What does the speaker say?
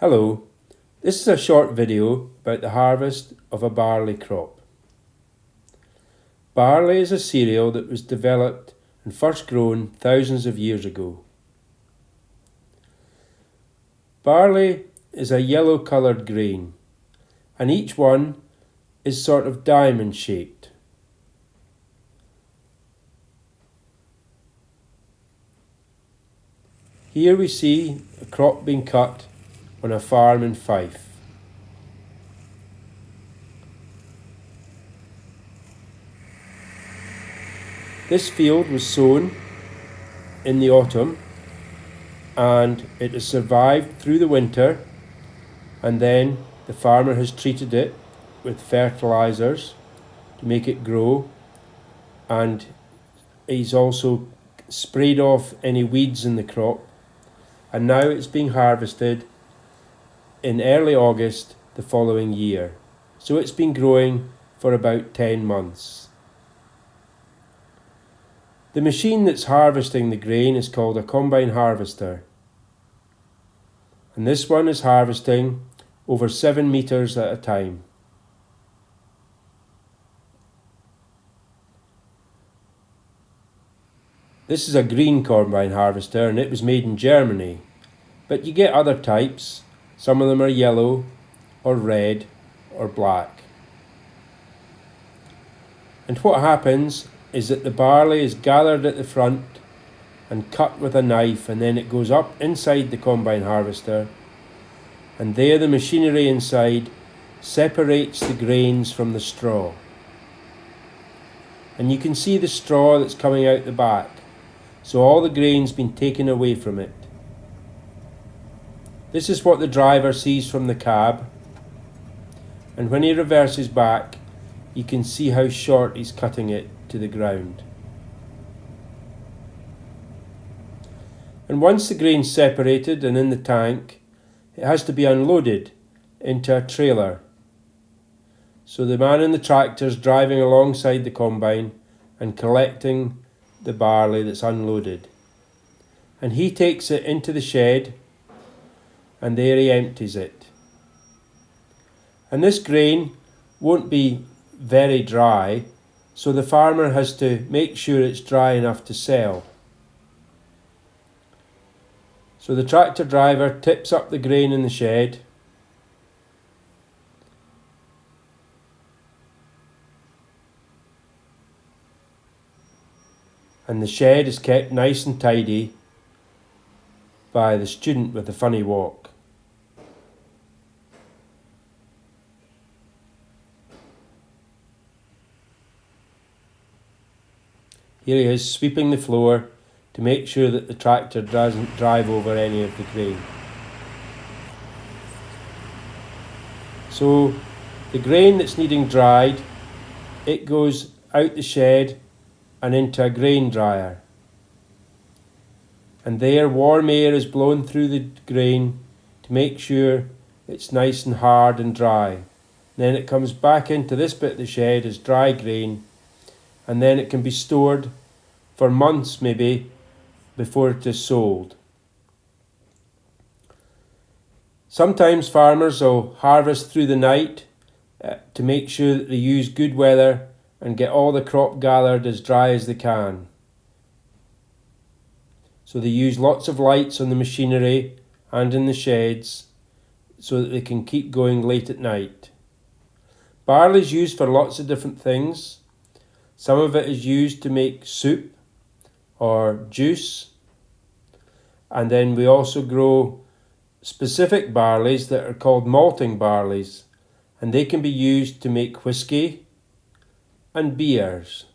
Hello, this is a short video about the harvest of a barley crop. Barley is a cereal that was developed and first grown thousands of years ago. Barley is a yellow coloured grain, and each one is sort of diamond shaped. Here we see a crop being cut on a farm in Fife. This field was sown in the autumn and it has survived through the winter, and then the farmer has treated it with fertilizers to make it grow, and he's also sprayed off any weeds in the crop, and now it's being harvested in early August the following year. So it's been growing for about 10 months. The machine that's harvesting the grain is called a combine harvester. And this one is harvesting over 7 meters at a time. This is a green combine harvester and it was made in Germany. But you get other types. Some of them are yellow or red or black. And what happens is that the barley is gathered at the front and cut with a knife, and then it goes up inside the combine harvester, and there the machinery inside separates the grains from the straw. And you can see the straw that's coming out the back, so all the grain's been taken away from it. This is what the driver sees from the cab, and when he reverses back, you can see how short he's cutting it to the ground. And once the grain's separated and in the tank, it has to be unloaded into a trailer. So the man in the tractor's driving alongside the combine and collecting the barley that's unloaded. And he takes it into the shed, and there he empties it. And this grain won't be very dry, so the farmer has to make sure it's dry enough to sell. So the tractor driver tips up the grain in the shed, and the shed is kept nice and tidy by the student with the funny walk. Here he is sweeping the floor to make sure that the tractor doesn't drive over any of the grain. So the grain that's needing dried, it goes out the shed and into a grain dryer. And there warm air is blown through the grain to make sure it's nice and hard and dry. Then it comes back into this bit of the shed as dry grain, and then it can be stored for months maybe before it is sold. Sometimes farmers will harvest through the night to make sure that they use good weather and get all the crop gathered as dry as they can. So they use lots of lights on the machinery and in the sheds so that they can keep going late at night. Barley is used for lots of different things. Some of it is used to make soup or juice, and then we also grow specific barleys that are called malting barleys, and they can be used to make whiskey and beers.